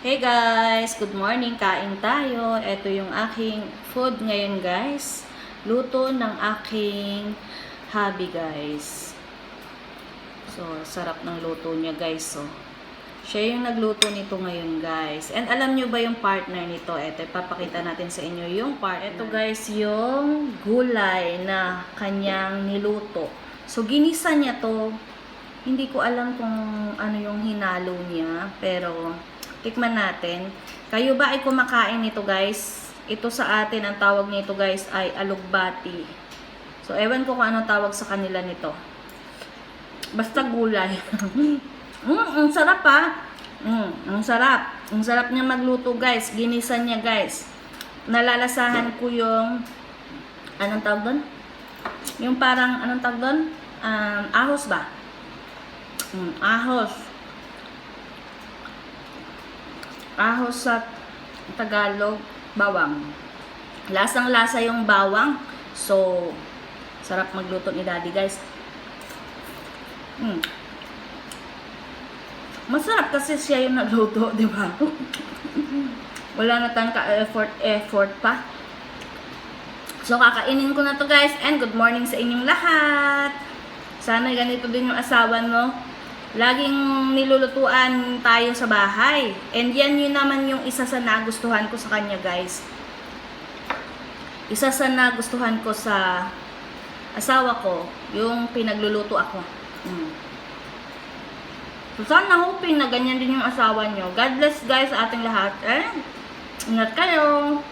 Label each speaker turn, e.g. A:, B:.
A: Hey guys! Good morning! Kain tayo. Ito yung aking food ngayon guys. Luto ng aking hubby guys. So, sarap ng luto niya guys. So, siya yung nagluto nito ngayon guys. And alam nyo ba yung partner nito? Ito, ipapakita natin sa inyo yung partner. Ito guys, yung gulay na kanyang niluto. So, ginisa niya to. Hindi ko alam kung ano yung hinalo niya. Pero, tikman natin. Kayo ba ay kumakain nito guys? Ito sa atin, ang tawag nito guys ay alugbati. So, ewan ko kung anong tawag sa kanila nito. Basta gulay. Ang sarap ha. Ang sarap. Ang sarap niya magluto guys. Ginisa niya guys. Nalalasahan ko yung anong tawag doon? Yung parang anong tawag doon? Ahos ba? Ahos. Ahos sa Tagalog, bawang. Lasang-lasa yung bawang. So, sarap magluto ni Daddy, guys. Masarap kasi siya yung nagluto, di ba? Wala na tayong ka-effort pa. So, kakainin ko na to guys. And good morning sa inyong lahat. Sana ganito din yung asawa, no? Laging nilulutuan tayo sa bahay. And yan yun naman yung isa sa nagustuhan ko sa kanya guys. Isa sa nagustuhan ko sa asawa ko, yung pinagluluto ako. So sana hoping na ganyan din yung asawa nyo. God bless guys sa ating lahat. Ingat kayo!